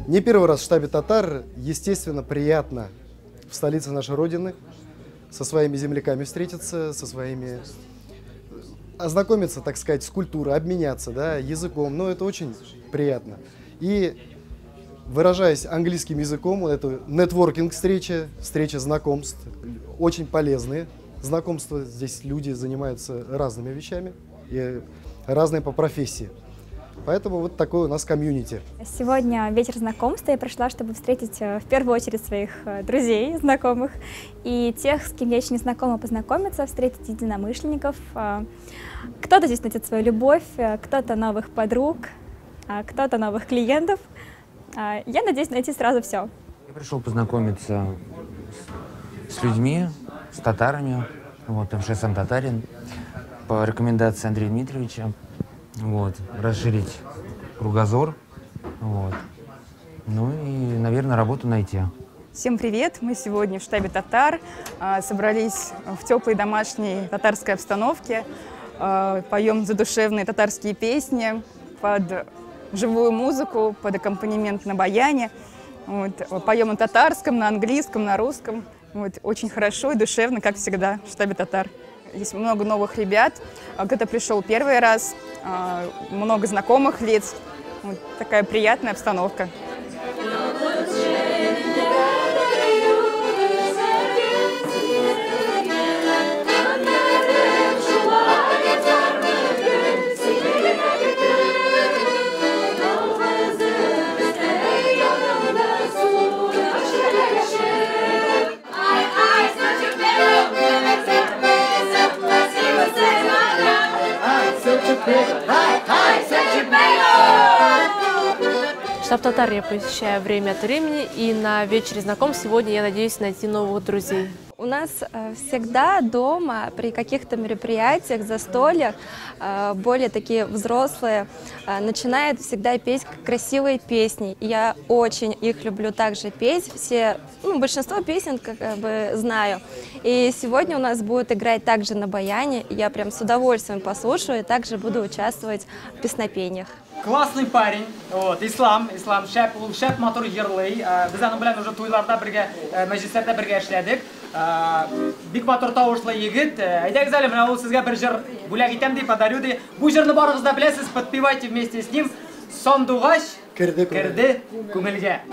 Не первый раз в штабе татар, естественно, приятно в столице нашей Родины со своими земляками встретиться, со своими... ознакомиться, так сказать, с культурой, обменяться, да, языком. Но это очень приятно. И, выражаясь английским языком, это нетворкинг-встреча, встреча знакомств, очень полезные знакомства. Здесь люди занимаются разными вещами и разные по профессии. Поэтому вот такой у нас комьюнити. Сегодня вечер знакомства. Я пришла, чтобы встретить в первую очередь своих друзей, знакомых, и тех, с кем я еще не знакома, познакомиться, встретить единомышленников. Кто-то здесь найдет свою любовь, кто-то новых подруг, кто-то новых клиентов. Я надеюсь найти сразу все. Я пришел познакомиться с людьми, с татарами. Вот, МШ сам татарин, по рекомендации Андрея Дмитриевича. Вот, расширить кругозор, вот. Ну и, наверное, работу найти. Всем привет! Мы сегодня в штабе татар, собрались в теплой домашней татарской обстановке, поем задушевные татарские песни под живую музыку, под аккомпанемент на баяне. Вот. Поем на татарском, на английском, на русском. Вот. Очень хорошо и душевно, как всегда, в штабе татар. Здесь много новых ребят, кто-то пришел первый раз, много знакомых лиц. Вот такая приятная обстановка. Штаб татар я посещаю время от времени, и на вечере знакомств сегодня я надеюсь найти новых друзей. У нас всегда дома при каких-то мероприятиях, застольях более такие взрослые начинают всегда петь красивые песни. Я очень их люблю также петь. Большинство песен как бы знаю. И сегодня у нас будет играть также на баяне. Я прям с удовольствием послушаю и также буду участвовать в песнопениях. Классный парень, вот, Ислам шәп матур җырлый. Без аның белән уже туйларда бергә, мәҗлесләрдә бергә эшләдек. Бик матур тавышлы егет. Әйдәгез әле, менә ул сезгә бер җыр бүләк итәм ди, подарю ди. Бу җырны барыгыз да беләсез, подпевайте вместе с ним. Сандугач керде күңелгә.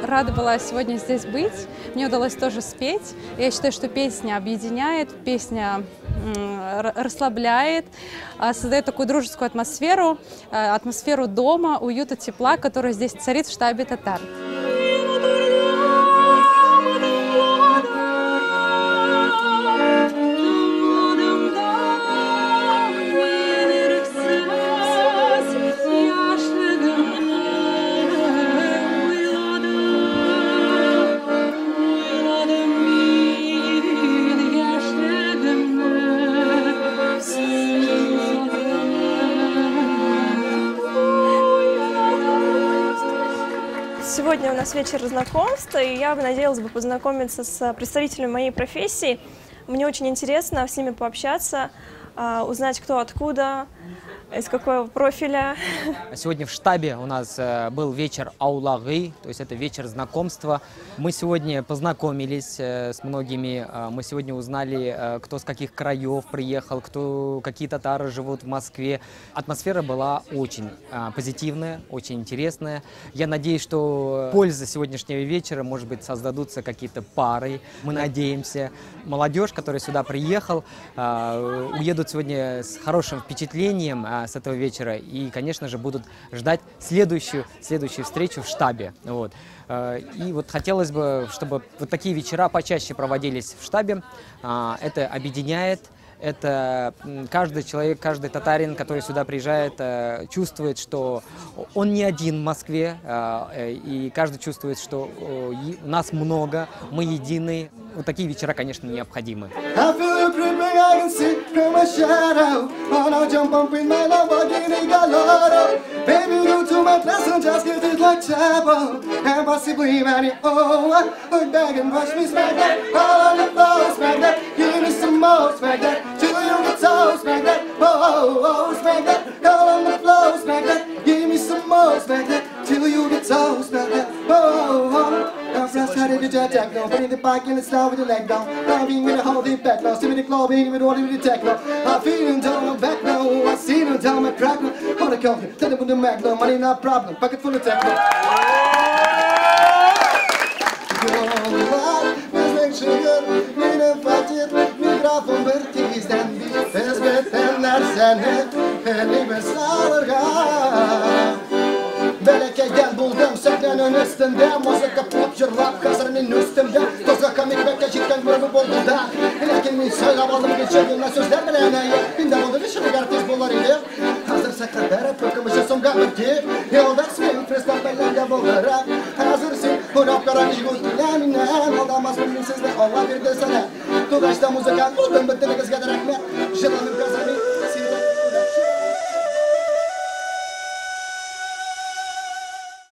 Рада была сегодня здесь быть. Мне удалось тоже спеть. Я считаю, что песня объединяет, песня расслабляет, создает такую дружескую атмосферу, атмосферу дома, уюта, тепла, которая здесь царит в штабе татар. Сегодня у нас вечер знакомства, и я бы надеялась познакомиться с представителями моей профессии. Мне очень интересно с ними пообщаться, узнать, кто откуда, из какого профиля. Сегодня в штабе у нас был вечер аулагы, то есть это вечер знакомства. Мы сегодня познакомились с многими, мы сегодня узнали, кто с каких краев приехал, какие татары живут в Москве. Атмосфера была очень позитивная, очень интересная. Я надеюсь, что польза сегодняшнего вечера, может быть, создадутся какие-то пары. Мы надеемся. Молодежь, которая сюда приехала, уедут сегодня с хорошим впечатлением с этого вечера и, конечно же, будут ждать следующую встречу в штабе. Вот. И вот хотелось бы, чтобы вот такие вечера почаще проводились в штабе. Это объединяет. Это каждый человек, каждый татарин, который сюда приезжает, чувствует, что он не один в Москве, и каждый чувствует, что нас много, мы едины. Вот такие вечера, конечно, необходимы. Till you get so smack that, oh, smack that, all on the floor, smack that, give me some more, smack that, till you get so smack that, oh. I'm just trying to do techno, putting the bike in the style with the leg down, diving with a whole deep back now, see me the club, beating with all the techno, I'm feeling down my back now, I see them down my crack now, on the counter, tell them with the mag, no money, not problem, pocket full of techno. Mikrofon bir tizden ezbetenler seni elime sağırga Belki gel buldum seklenin üstünde Müzik pop jırlap kasırının üstünde Tozga komik belki cidden grubu boldu da Lakin min söylep aldım geçirdiğimle sözler bilene Binden oldu bir şırık artist bolar idi Hazır sekretere pökümüşe songa ötü Yolda swing freestyle belende bolara Hazırsın Hurap karan işgutine minen Aldamaz bilmin sizde Allah bir de sana Tuğdaşta müzikan buldum bitti ne kız kadar ekme Jırlanım kasırını